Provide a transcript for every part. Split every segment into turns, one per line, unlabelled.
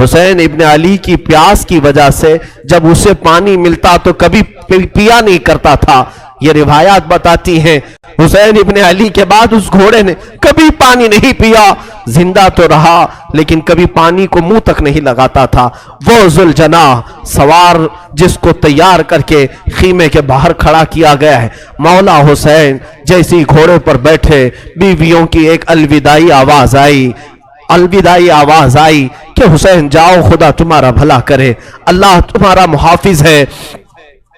حسین ابن علی کی پیاس کی وجہ سے جب اسے پانی ملتا تو کبھی پیا نہیں کرتا تھا. یہ روایات بتاتی ہیں حسین ابن علی کے بعد اس گھوڑے نے کبھی پانی نہیں پیا, زندہ تو رہا لیکن کبھی پانی کو منہ تک نہیں لگاتا تھا. وہ ذوالجناح سوار جس کو تیار کر کے خیمے کے باہر کھڑا کیا گیا ہے, مولا حسین جیسی گھوڑے پر بیٹھے بیویوں کی ایک الوداعی آواز آئی کہ حسین جاؤ, خدا تمہارا بھلا کرے, اللہ تمہارا محافظ ہے.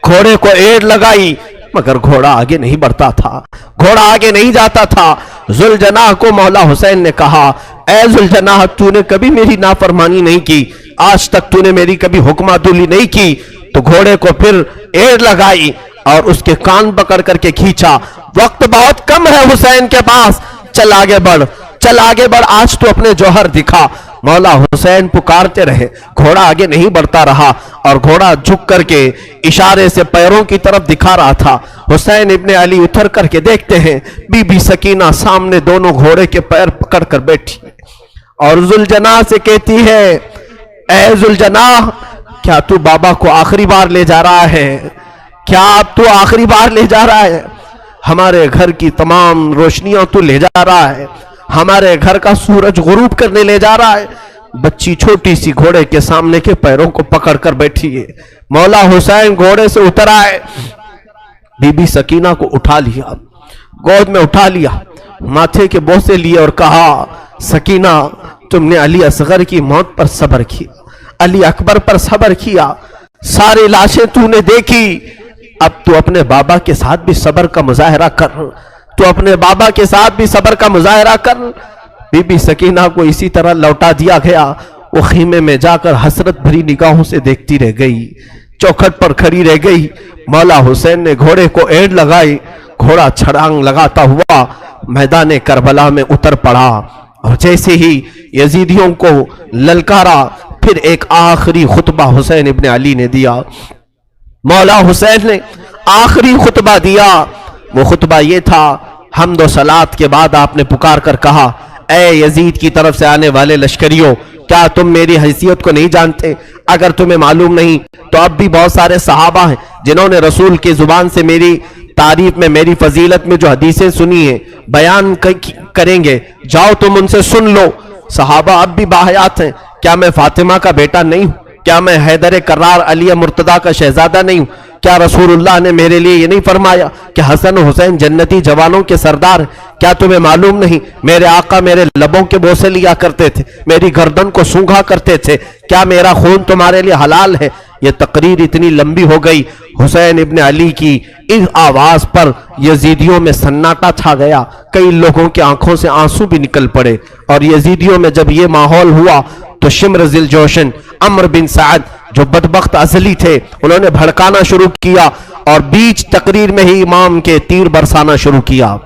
گھوڑے کو ایڑ لگائی مگر گھوڑا آگے نہیں بڑھتا تھا, گھوڑا آگے نہیں جاتا تھا. ذوالجناح کو مولا حسین نے کہا, اے ذوالجناح تو نے کبھی میری نافرمانی نہیں کی, آج تک تو نے میری کبھی حکم عدولی نہیں کی. تو گھوڑے کو پھر ایڑ لگائی اور اس کے کان پکڑ کر کے کھینچا. وقت بہت کم ہے حسین کے پاس, چل آگے بڑھ, چل آگے بڑھ, آج تو اپنے جوہر دکھا. مولا حسین پکارتے رہے, گھوڑا آگے نہیں بڑھتا رہا اور گھوڑا جھک کر کے اشارے سے پیروں کی طرف دکھا رہا تھا. حسین ابن علی اتر کر کے دیکھتے ہیں بی بی سکینہ سامنے دونوں گھوڑے کے پیر پکڑ کر بیٹھی اور ذوالجناح سے کہتی ہے, اے ذوالجناح کیا تو بابا کو آخری بار لے جا رہا ہے, کیا اب تو آخری بار لے جا رہا ہے, ہمارے گھر کی تمام روشنیاں تو لے جا رہا ہے, ہمارے گھر کا سورج غروب کرنے لے جا رہا ہے. بچی چھوٹی سی گھوڑے کے سامنے کے پیروں کو پکڑ کر بیٹھی ہے. مولا حسین گھوڑے سے اتر آئے, بی بی سکینہ کو اٹھا لیا, گود میں اٹھا لیا, ماتھے کے بوسے لیے اور کہا, سکینہ تم نے علی اصغر کی موت پر صبر کیا, علی اکبر پر صبر کیا, سارے لاشیں تو نے دیکھی, اب تو اپنے بابا کے ساتھ بھی صبر کا مظاہرہ کر, تو اپنے بابا کے ساتھ بھی صبر کا مظاہرہ کر. بی بی سکینہ کو اسی طرح لوٹا دیا گیا. وہ خیمے میں جا کر حسرت بھری نگاہوں سے دیکھتی رہ گئی, چوکھٹ پر کھڑی رہ گئی. مولا حسین نے گھوڑے کو ایڑ لگائی, گھوڑا چھڑانگ لگاتا ہوا میدان کربلا میں اتر پڑا اور جیسے ہی یزیدیوں کو للکارا پھر ایک آخری خطبہ حسین ابن علی نے دیا. مولا حسین نے آخری خطبہ دیا. وہ خطبہ یہ تھا, حمد و صلات کے بعد آپ نے پکار کر کہا, اے یزید کی طرف سے آنے والے لشکریوں, کیا تم میری حیثیت کو نہیں جانتے؟ اگر تمہیں معلوم نہیں تو اب بھی بہت سارے صحابہ ہیں جنہوں نے رسول کی زبان سے میری تعریف میں, میری فضیلت میں جو حدیثیں سنی ہیں بیان کریں گے, جاؤ تم ان سے سن لو. صحابہ اب بھی باحیات ہیں. کیا میں فاطمہ کا بیٹا نہیں ہوں؟ کیا میں حیدر کرار علی مرتضیٰ کا شہزادہ نہیں ہوں؟ کیا رسول اللہ نے میرے لیے یہ نہیں فرمایا کہ حسن و حسین جنتی جوانوں کے سردار ہیں؟ کیا تمہیں معلوم نہیں میرے آقا میرے لبوں کے بوسے لیا کرتے تھے, میری گردن کو سونگھا کرتے تھے, کیا میرا خون تمہارے لیے حلال ہے؟ یہ تقریر اتنی لمبی ہو گئی. حسین ابن علی کی اس آواز پر یزیدیوں میں سناٹا چھا گیا. کئی لوگوں کی آنکھوں سے آنسو بھی نکل پڑے اور یزیدیوں میں جب یہ ماحول ہوا تو شمر ذی الجوشن عمر بن سعد جو بدبخت ازلی تھے انہوں نے بھڑکانا شروع کیا اور بیچ تقریر میں ہی امام کے تیر برسانا شروع کیا.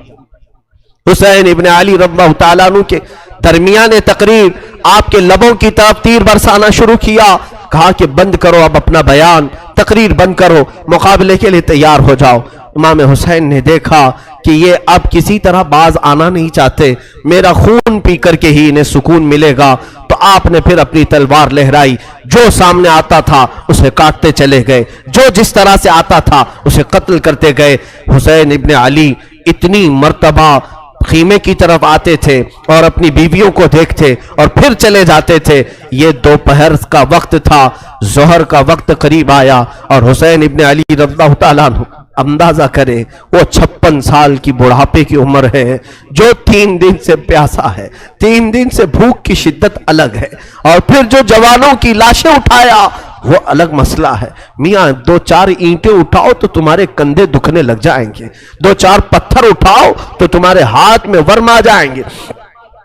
حسین ابن علی رضی اللہ تعالیٰ عنہ کے درمیان تقریر آپ کے لبوں کی طرف تیر برسانا شروع کیا. کہا کہ بند کرو اب اپنا بیان, تقریر بند کرو, مقابلے کے لیے تیار ہو جاؤ. امام حسین نے دیکھا کہ یہ اب کسی طرح باز آنا نہیں چاہتے, میرا خون پی کر کے ہی انہیں سکون ملے گا. تو آپ نے پھر اپنی تلوار لہرائی, جو سامنے آتا تھا اسے کاٹتے چلے گئے, جو جس طرح سے آتا تھا اسے قتل کرتے گئے. حسین ابن علی اتنی مرتبہ خیمے کی طرف آتے تھے اور اپنی بیویوں کو دیکھتے اور پھر چلے جاتے تھے. یہ دوپہر کا وقت تھا, ظہر کا وقت قریب آیا اور حسین ابن علی رضی اللہ تعالیٰ عنہ, اندازہ کرے وہ 56 سال کی بڑھاپے کی عمر ہے, جو 3 دن سے پیاسا ہے, 3 دن سے بھوک کی شدت الگ ہے, اور پھر جو جوانوں کی لاشیں اٹھایا وہ الگ مسئلہ ہے. میاں 2-4 اینٹیں اٹھاؤ تو تمہارے کندھے دکھنے لگ جائیں گے, 2-4 پتھر اٹھاؤ تو تمہارے ہاتھ میں ورم آ جائیں گے.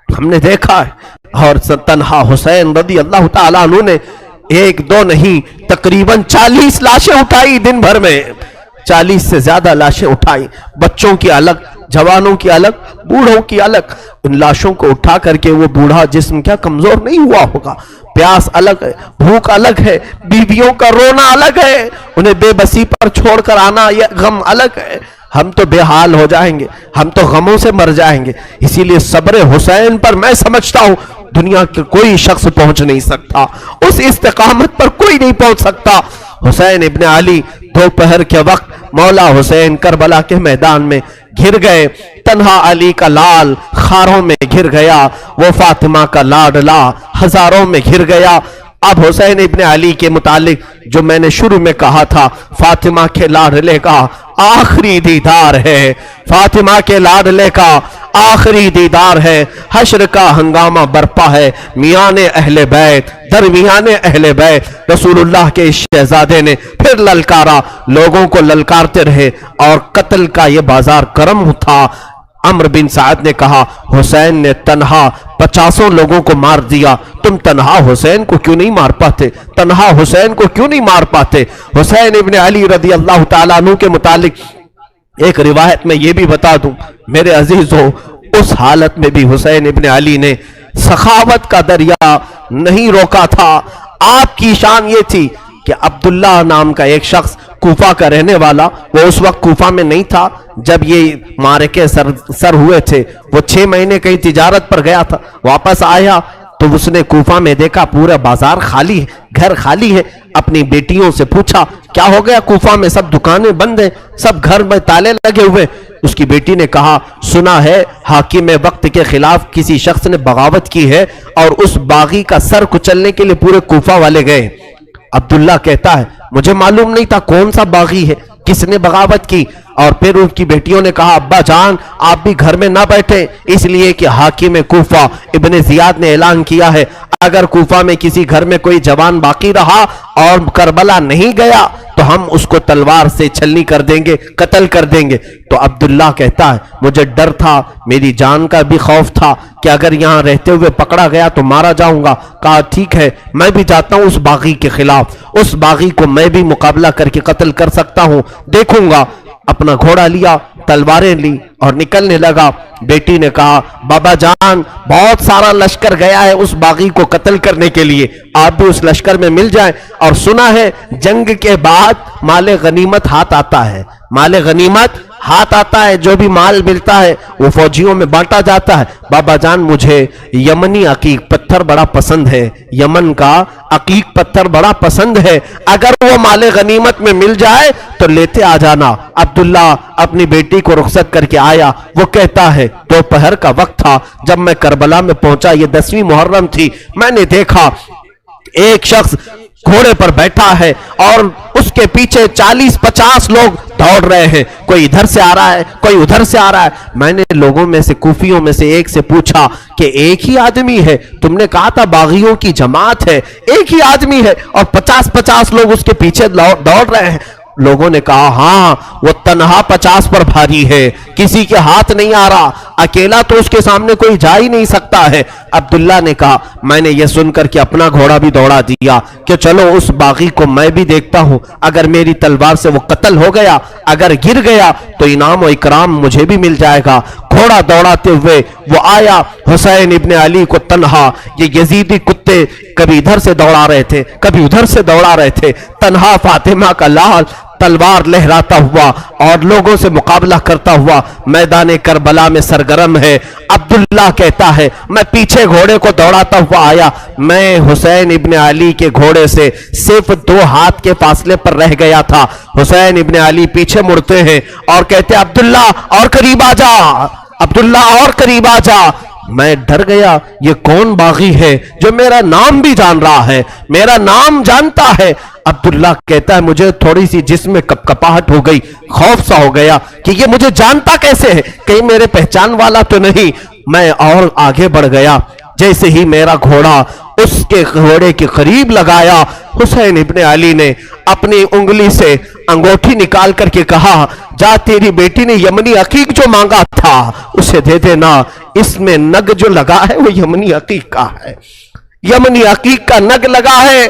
ہم نے دیکھا ہے. اور تنہا حسین رضی اللہ تعالیٰ عنہ نے 1-2 نہیں تقریباً 40 لاشیں اٹھائی دن بھر میں, 40 سے زیادہ لاشیں اٹھائی, بچوں کی الگ, جوانوں کی الگ, بوڑھوں کی الگ. ان لاشوں کو اٹھا کر کے وہ بوڑھا جسم کیا کمزور نہیں ہوا ہوگا؟ پیاس الگ ہے, بھوک الگ ہے, بیویوں کا رونا الگ ہے, انہیں بے بسی پر چھوڑ کر آنا یہ غم الگ ہے. ہم تو بے حال ہو جائیں گے, ہم تو غموں سے مر جائیں گے. اسی لیے صبر حسین پر میں سمجھتا ہوں دنیا کے کوئی شخص پہنچ نہیں سکتا، اس استقامت پر کوئی نہیں پہنچ سکتا۔ حسین ابن علی دوپہر کے وقت مولا حسین کربلا کے میدان میں گر گئے، تنہا علی کا لال خاروں میں گر گیا، وہ فاطمہ کا لاڈلا ہزاروں میں گر گیا۔ اب حسین ابن علی کے متعلق جو میں نے شروع میں کہا تھا، فاطمہ کے لاڈلے کا آخری دیدار ہے، فاطمہ کے لاڈلے کا آخری دیدار ہے، حشر کا ہنگامہ برپا ہے، میان اہل بیت درمیان اہل بیت رسول اللہ کے شہزادے نے پھر للکارا، لوگوں کو للکارتے رہے اور قتل کا یہ بازار کرم تھا۔ عمرو بن سعد نے کہا حسین نے تنہا 50 لوگوں کو مار دیا، تم تنہا حسین کو کیوں نہیں مار پاتے، تنہا حسین کو کیوں نہیں مار پاتے؟ حسین ابن علی رضی اللہ تعالیٰ عنہ کے متعلق ایک روایت میں یہ بھی بتا دوں میرے عزیزو، اس حالت میں بھی حسین ابن علی نے سخاوت کا دریا نہیں روکا تھا۔ آپ کی شان یہ تھی کہ عبداللہ نام کا ایک شخص کوفہ کا رہنے والا، وہ اس وقت کوفہ میں نہیں تھا جب یہ معرکے سر ہوئے تھے، وہ 6 مہینے کہیں تجارت پر گیا تھا، واپس آیا تو اس نے کوفہ میں دیکھا پورا بازار خالی ہے، گھر خالی ہے۔ اپنی بیٹیوں سے پوچھا کیا ہو گیا، کوفہ میں سب دکانیں بند ہیں، سب گھر میں تالے لگے ہوئے۔ اس کی بیٹی نے کہا سنا ہے حاکم وقت کے خلاف کسی شخص نے بغاوت کی ہے اور اس باغی کا سر کچلنے کے لیے پورے کوفہ والے گئے۔ عبداللہ کہتا ہے مجھے معلوم نہیں تھا کون سا باغی ہے، کس نے بغاوت کی۔ اور پھر ان کی بیٹیوں نے کہا ابا جان آپ بھی گھر میں نہ بیٹھیں، اس لیے کہ حاکم کوفہ ابن زیاد نے اعلان کیا ہے اگر کوفہ میں کسی گھر میں کوئی جوان باقی رہا اور کربلا نہیں گیا تو ہم اس کو تلوار سے چھلنی کر دیں گے، قتل کر دیں گے۔ تو عبداللہ کہتا ہے مجھے ڈر تھا، میری جان کا بھی خوف تھا کہ اگر یہاں رہتے ہوئے پکڑا گیا تو مارا جاؤں گا۔ کہا ٹھیک ہے میں بھی جاتا ہوں اس باغی کے خلاف، اس باغی کو میں بھی مقابلہ کر کے قتل کر سکتا ہوں، دیکھوں گا۔ اپنا گھوڑا لیا، تلواریں لی اور نکلنے لگا۔ بیٹی نے کہا بابا جان بہت سارا لشکر گیا ہے اس باغی کو قتل کرنے کے لیے، آپ بھی اس لشکر میں مل جائیں، اور سنا ہے جنگ کے بعد مال غنیمت ہاتھ آتا ہے، مال غنیمت ہاتھ آتا ہے، جو بھی مال ملتا ہے وہ فوجیوں میں بانٹا جاتا ہے۔ بابا جان مجھے یمنی عقیق پتھر بڑا پسند ہے، یمن کا عقیق پتھر بڑا پسند ہے، اگر وہ مال غنیمت میں مل جائے تو لیتے آ جانا۔ عبداللہ اپنی بیٹی کو رخصت کر کے آیا، وہ کہتا ہے دوپہر کا وقت تھا جب میں کربلا میں پہنچا، یہ 10ویں محرم تھی، میں نے دیکھا ایک شخص گھوڑے پر بیٹھا ہے اور اس کے پیچھے 40-50 لوگ دوڑ رہے ہیں، کوئی ادھر سے آ رہا ہے کوئی ادھر سے آ رہا ہے۔ میں نے لوگوں میں سے کوفیوں میں سے ایک سے پوچھا کہ ایک ہی آدمی ہے؟ تم نے کہا تھا باغیوں کی جماعت ہے، ایک ہی آدمی ہے اور 50-50 لوگ اس کے پیچھے دوڑ رہے ہیں۔ لوگوں نے کہا ہاں وہ تنہا 50 پر بھاری ہے، کسی کے ہاتھ نہیں آ رہا، اکیلا تو اس کے سامنے کوئی جا ہی نہیں سکتا ہے۔ عبداللہ نے کہا میں نے یہ سن کر کے اپنا گھوڑا بھی دوڑا دیا کہ چلو اس باغی کو میں بھی دیکھتا ہوں، اگر میری تلوار سے وہ قتل ہو گیا، اگر گر گیا تو انعام و اکرام مجھے بھی مل جائے گا۔ گھوڑا دوڑاتے ہوئے وہ آیا، حسین ابن علی کو تنہا، یہ یزیدی کتے کبھی ادھر سے دوڑا رہے تھے کبھی ادھر سے دوڑا رہے تھے، تنہا فاطمہ کا لال تلوار لہراتا ہوا اور لوگوں سے مقابلہ کرتا ہوا میدان کربلا میں سرگرم ہے۔ عبداللہ کہتا ہے میں پیچھے گھوڑے کو دوڑاتا ہوا آیا، میں حسین ابن علی کے گھوڑے سے صرف 2 ہاتھ کے فاصلے پر رہ گیا تھا۔ حسین ابن علی پیچھے مڑتے ہیں اور کہتے عبداللہ اور قریب آ جا، عبداللہ اور قریب آ جا۔ میں ڈر گیا یہ کون باغی ہے جو میرا نام بھی جان رہا ہے، میرا نام جانتا ہے۔ عبداللہ کہتا ہے مجھے تھوڑی سی جسم میں کپکپاہٹ ہو گئی، خوف سا ہو گیا کہ یہ مجھے جانتا کیسے ہے، کہیں میرے پہچان والا تو نہیں۔ میں اور آگے بڑھ گیا، جیسے ہی میرا گھوڑا اس کے گھوڑے کے قریب لگایا، حسین ابن علی نے اپنی انگلی سے انگوٹھی نکال کر کے کہا جا تیری بیٹی نے یمنی عقیق جو مانگا تھا اسے دے دینا، اس میں نگ جو لگا ہے وہ یمنی عقیق کا ہے، یمنی عقیق کا نگ لگا ہے۔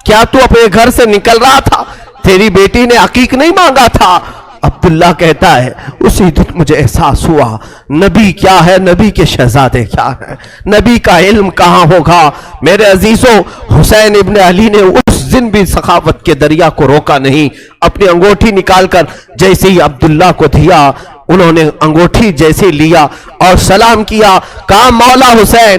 کیا تو اپنے گھر سے نکل رہا تھا؟ تیری بیٹی نے عقیق نہیں مانگا تھا؟ عبداللہ کہتا ہے اسی دن مجھے احساس ہوا نبی کیا ہے، نبی کے شہزادے کیا ہے، نبی کا علم کہاں ہوگا۔ میرے عزیزوں حسین ابن علی نے اس دن بھی سخاوت کے دریا کو روکا نہیں، اپنی انگوٹھی نکال کر جیسے ہی عبداللہ کو دیا، انہوں نے انگوٹھی جیسے لیا اور سلام کیا، کہا مولا حسین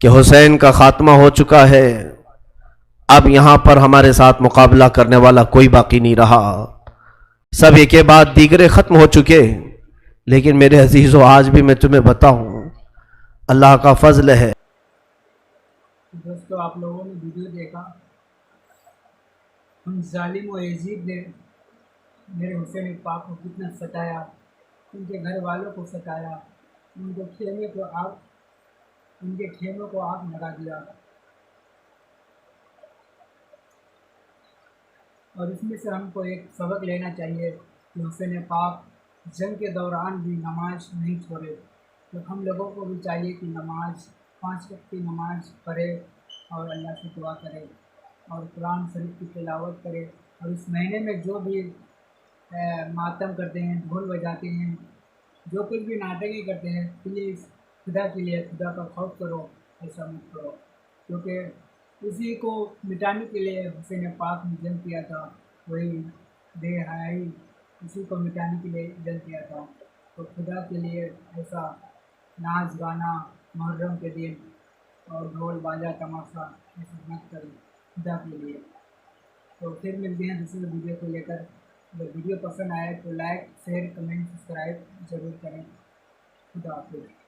کہ حسین کا خاتمہ ہو چکا ہے، اب یہاں پر ہمارے ساتھ مقابلہ کرنے والا کوئی باقی نہیں رہا، سب ایک کے بعد دیگرے ختم ہو چکے۔ لیکن میرے عزیزو، آج بھی میں تمہیں بتاؤں، اللہ کا فضل ہے۔
دوستو، آپ لوگوں نے ویڈیو دیکھا، ان ظالم و یزید نے میرے حسین پاک کو کتنا ستایا، ان کے گھر والوں کو ستایا، ان کے خیموں کو آگ لگا دیا۔ اور اس میں سے ہم کو ایک سبق لینا چاہیے کہ حسین پاک جنگ کے دوران بھی نماز نہیں چھوڑے۔ تو ہم لوگوں کو بھی چاہیے کہ نماز، 5 وقت کی نماز پڑھے اور اللہ سے دعا کرے اور قرآن شریف کی تلاوت کرے، اور اس مہینے میں جو بھی ماتم کرتے ہیں، ڈھول بجاتے ہیں، جو کچھ بھی ناٹکیں کرتے ہیں، پلیز خدا کے لیے خدا کا خوف کرو، ایسا مت کرو، کیونکہ اسی کو مٹانے کے لیے حسین پاک نے جنگ کیا تھا، وہی بے حیائی اسی کو مٹانے کے لیے جنگ کیا تھا۔ تو خدا کے لیے ایسا ناچ گانا محرم کے دن اور ڈھول باجا تماشا ایسا مت کرو خدا کے لیے۔ تو پھر ملتے ہیں دوسرے ویڈیو کو لے کر۔ اگر ویڈیو پسند آئے تو لائک، شیئر، کمنٹ، سبسکرائب ضرور کریں۔ خدا حافظ۔